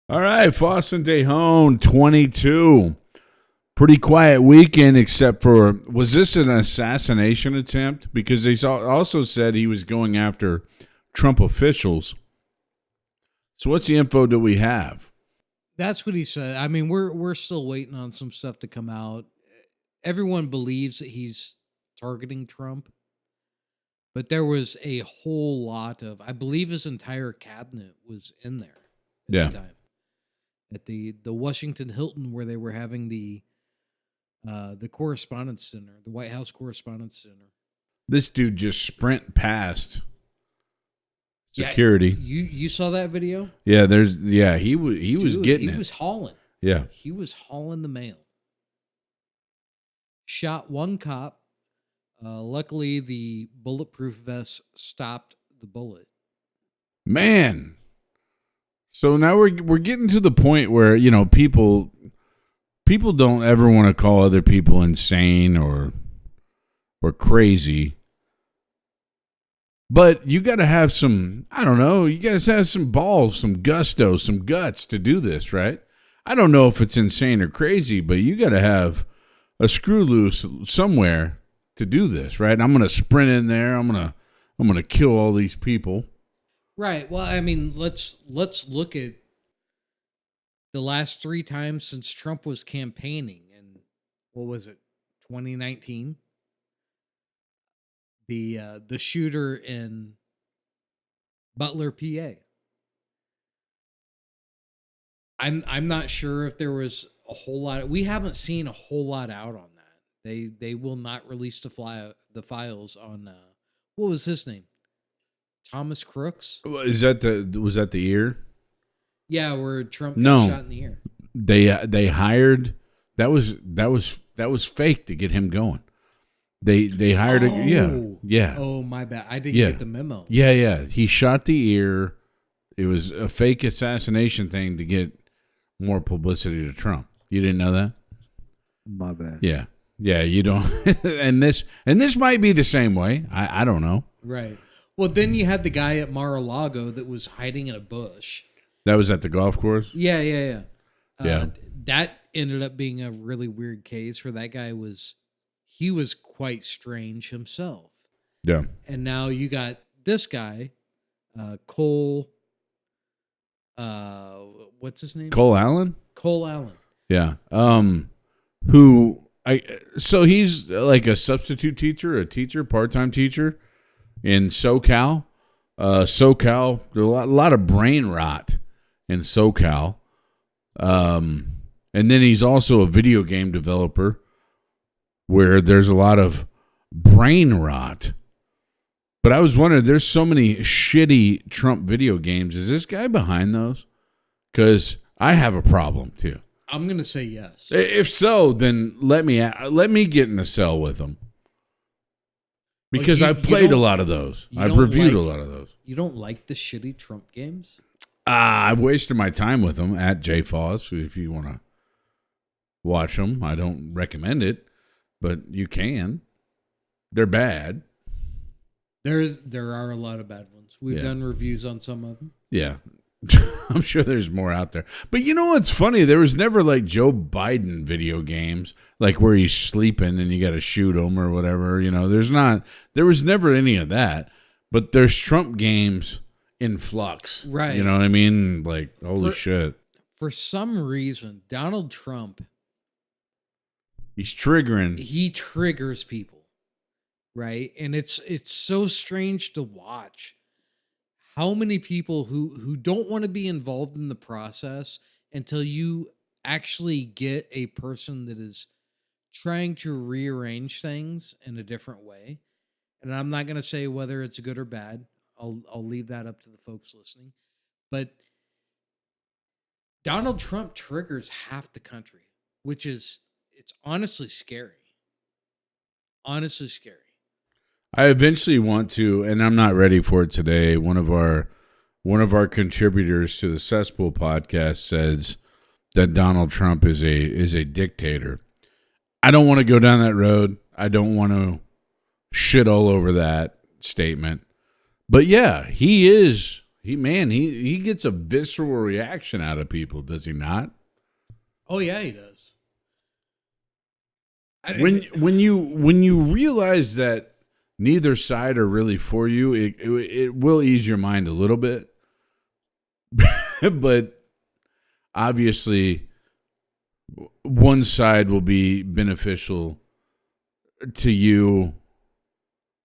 All right, Fossin Tejon 22. Pretty quiet weekend, except for, was this an assassination attempt? Because they also said he was going after Trump officials. So what's the info that we have? That's what he said. I mean, we're still waiting on some stuff to come out. Everyone believes that he's targeting Trump, but there was a whole lot of, I believe his entire cabinet was in there at the time. At the Washington Hilton, where they were having the Correspondence Center, the White House Correspondence Center. This dude just sprint past security. Yeah, you saw that video? Yeah, he was getting it. He was hauling. Yeah. He was hauling the mail. Shot one cop. Luckily, the bulletproof vest stopped the bullet. Man. So now we're getting to the point where, people don't ever want to call other people insane or crazy. But you got to have some, I don't know, you guys have some balls, some gusto, some guts to do this, right? I don't know if it's insane or crazy, but you got to have a screw loose somewhere to do this, right? I'm going to sprint in there. I'm going to kill all these people. Right. Well, I mean, let's look at the last 3 times since Trump was campaigning in, what was it, 2019? The shooter in Butler, PA. I'm not sure if there was a whole lot. We haven't seen a whole lot out on that. They will not release the files on what was his name? Thomas Crooks. Was that the ear? Yeah, where Trump got shot in the ear. They hired that was fake to get him going. They hired yeah. Oh, my bad. I didn't get the memo. Yeah. He shot the ear. It was a fake assassination thing to get more publicity to Trump. You didn't know that? My bad. Yeah, you don't. and this might be the same way. I don't know. Right. Well, then you had the guy at Mar-a-Lago that was hiding in a bush. That was at the golf course? Yeah. Yeah. That ended up being a really weird case for that guy. He was quite strange himself. Yeah. And now you got this guy, Cole. What's his name? Cole Allen? Cole Allen. Yeah. So he's like a substitute teacher, part-time teacher in SoCal. SoCal, there's a lot of brain rot in SoCal. And then he's also a video game developer where there's a lot of brain rot. But I was wondering, there's so many shitty Trump video games. Is this guy behind those? Because I have a problem too. I'm going to say yes. If so, then let me get in a cell with him. Because I've played a lot of those. I've reviewed a lot of those. You don't like the shitty Trump games? I've wasted my time with them at JFoss. If you want to watch them, I don't recommend it, but you can. They're bad. There are a lot of bad ones. We've done reviews on some of them. Yeah. I'm sure there's more out there. But you know what's funny? There was never like Joe Biden video games, like where he's sleeping and you got to shoot him or whatever. There was never any of that. But there's Trump games in flux. Right. You know what I mean? Like, holy shit. For some reason, Donald Trump, he's triggering. He triggers people. Right? And it's so strange to watch how many people who don't want to be involved in the process until you actually get a person that is trying to rearrange things in a different way. And I'm not going to say whether it's good or bad. I'll leave that up to the folks listening. But Donald Trump triggers half the country, which is, it's honestly scary. Honestly scary. I eventually want to, and I'm not ready for it today. One of our contributors to the Cesspool podcast says that Donald Trump is a dictator. I don't want to go down that road. I don't want to shit all over that statement. But yeah, he is He gets a visceral reaction out of people, does he not? Oh yeah, he does. When you realize that neither side are really for you, it will ease your mind a little bit. But obviously, one side will be beneficial to you,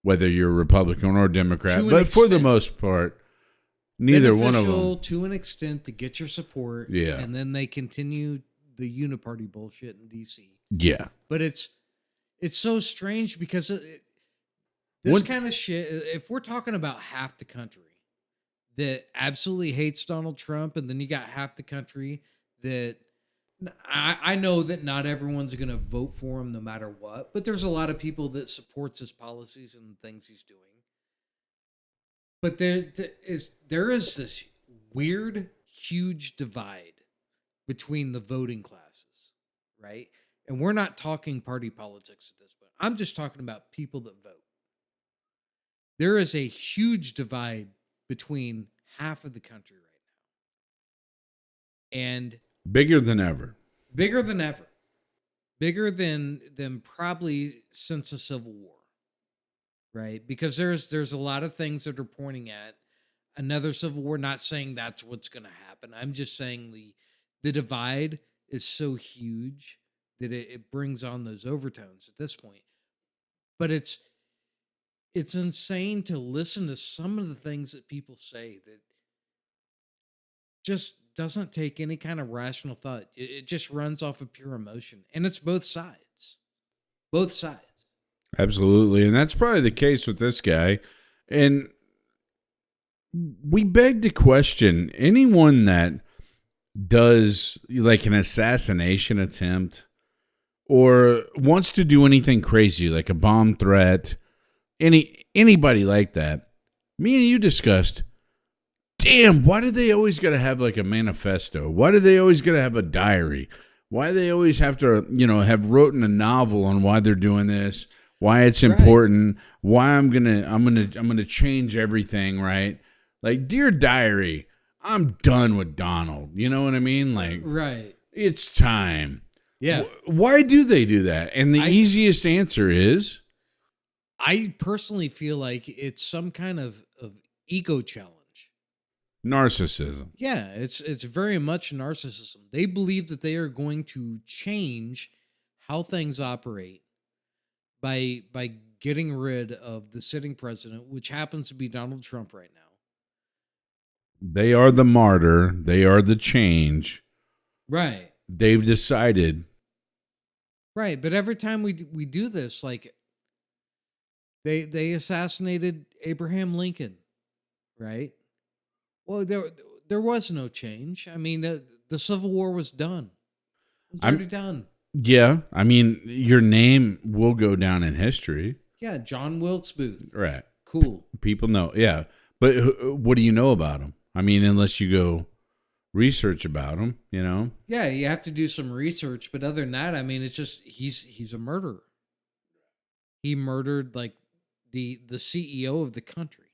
whether you're Republican or Democrat. But for the most part, neither one of them. To an extent to get your support. Yeah. And then they continue the uniparty bullshit in DC. Yeah. But it's so strange because this kind of shit, if we're talking about half the country that absolutely hates Donald Trump, and then you got half the country that I know that not everyone's going to vote for him no matter what, but there's a lot of people that supports his policies and the things he's doing. But there is this weird, huge divide between the voting classes, right? And we're not talking party politics at this point. I'm just talking about people that vote. There is a huge divide between half of the country right now. And bigger than ever. Bigger than ever. Bigger than probably since the Civil War. Right? Because there's a lot of things that are pointing at another Civil War, not saying that's what's going to happen. I'm just saying the divide is so huge that it brings on those overtones at this point. But it's insane to listen to some of the things that people say that just doesn't take any kind of rational thought. It just runs off of pure emotion. And it's both sides. Both sides. Absolutely. And that's probably the case with this guy. And we beg to question anyone that does like an assassination attempt or wants to do anything crazy, like a bomb threat, anybody like that. Me and you discussed, damn, why do they always got to have like a manifesto? Why do they always got to have a diary? Why do they always have to, have written a novel on why they're doing this, why it's important, why I'm gonna change everything, right? Like, dear diary, I'm done with Donald. You know what I mean? Like, right. It's time. Yeah. Why do they do that? And the easiest answer is, I personally feel like it's some kind of ego challenge. Narcissism. Yeah, it's very much narcissism. They believe that they are going to change how things operate by getting rid of the sitting president, which happens to be Donald Trump right now. They are the martyr. They are the change. Right. They've decided. Right, but every time we do this, like they assassinated Abraham Lincoln, right? Well, there was no change. I mean, the Civil War was done. It was already done. Yeah, I mean, your name will go down in history. Yeah, John Wilkes Booth. Right. Cool. People know. Yeah, but what do you know about him? I mean, unless you go research about him, Yeah, you have to do some research, but other than that, I mean, it's just he's a murderer. He murdered like the CEO of the country.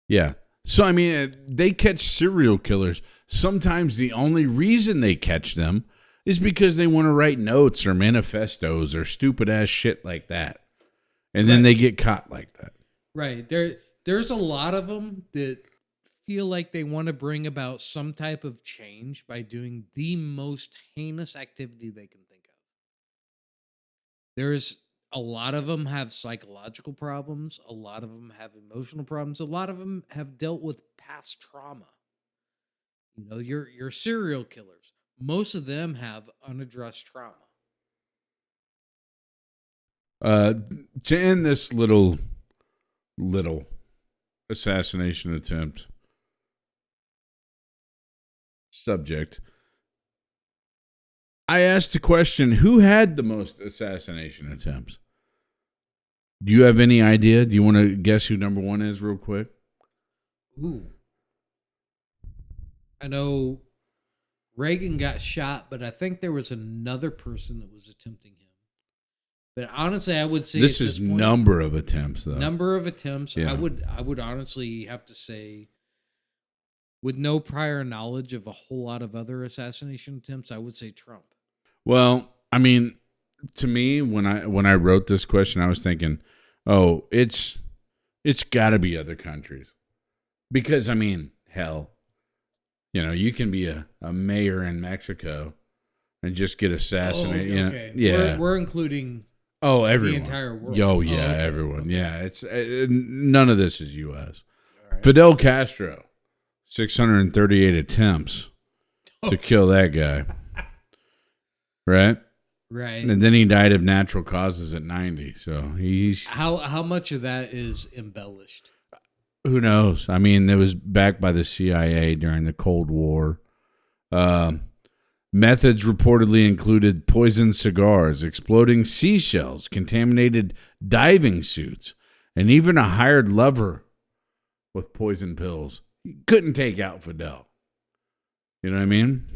Yeah. So I mean, they catch serial killers. Sometimes the only reason they catch them is because they want to write notes or manifestos or stupid ass shit like that, and then they get caught like that. Right. There's a lot of them that feel like they want to bring about some type of change by doing the most heinous activity they can think of. There's a lot of them have psychological problems. A lot of them have emotional problems. A lot of them have dealt with past trauma. Your serial killers, most of them have unaddressed trauma. To end this little assassination attempt subject, I asked the question, who had the most assassination attempts? Do you have any idea? Do you want to guess who number one is real quick? Ooh. I know Reagan got shot, but I think there was another person that was attempting him. But honestly, I would say This at is this point, number of attempts, though. number of attempts. Yeah. I would honestly have to say, with no prior knowledge of a whole lot of other assassination attempts, I would say Trump. Well, I mean, to me, when I wrote this question, I was thinking, oh, it's got to be other countries, because I mean, hell, you can be a mayor in Mexico and just get assassinated. Oh, okay. Yeah. We're including Everyone. the entire world. Oh, yeah, okay. everyone. Okay. Yeah, it's none of this is U.S. All right. Fidel Castro, 638 attempts to kill that guy. Right? Right. And then he died of natural causes at 90. So he's... How much of that is embellished? Who knows? I mean, it was backed by the CIA during the Cold War. Methods reportedly included poisoned cigars, exploding seashells, contaminated diving suits, and even a hired lover with poison pills. He couldn't take out Fidel. You know what I mean?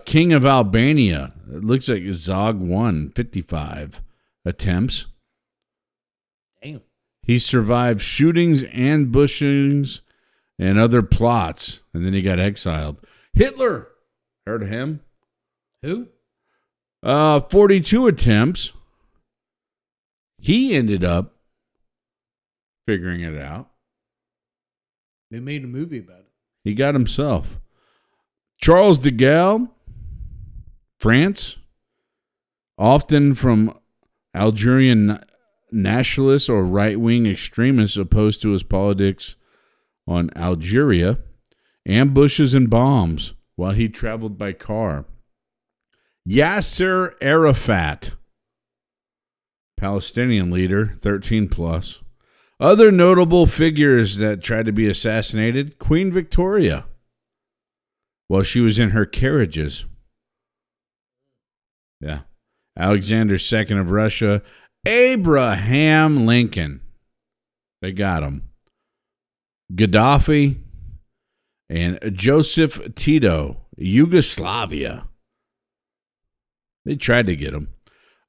King of Albania. It looks like Zog won 55 attempts. Damn. He survived shootings, ambushings, and other plots, and then he got exiled. Hitler. Heard of him? Who? 42 attempts. He ended up figuring it out. They made a movie about it. He got himself. Charles de Gaulle, France, often from Algerian nationalists or right-wing extremists opposed to his politics on Algeria, ambushes and bombs while he traveled by car. Yasser Arafat, Palestinian leader, 13 plus. Other notable figures that tried to be assassinated: Queen Victoria, while she was in her carriages. Yeah. Alexander II of Russia, Abraham Lincoln. They got him. Gaddafi and Joseph Tito, Yugoslavia. They tried to get him.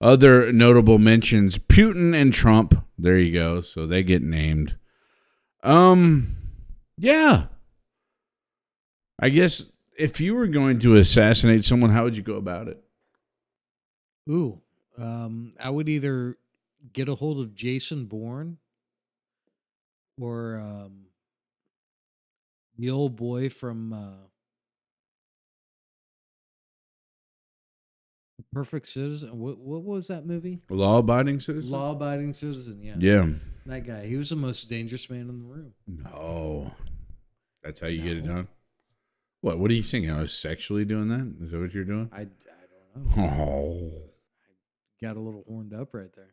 Other notable mentions: Putin and Trump. There you go. So they get named. Yeah. I guess if you were going to assassinate someone, how would you go about it? Ooh. I would either get a hold of Jason Bourne or the old boy from Perfect Citizen. What was that movie? Law-abiding citizen? Law-abiding citizen. Yeah. Yeah. That guy. He was the most dangerous man in the room. No. That's how you get it done? What are you saying? I was sexually doing that? Is that what you're doing? I don't know. Oh. Got a little horned up right there.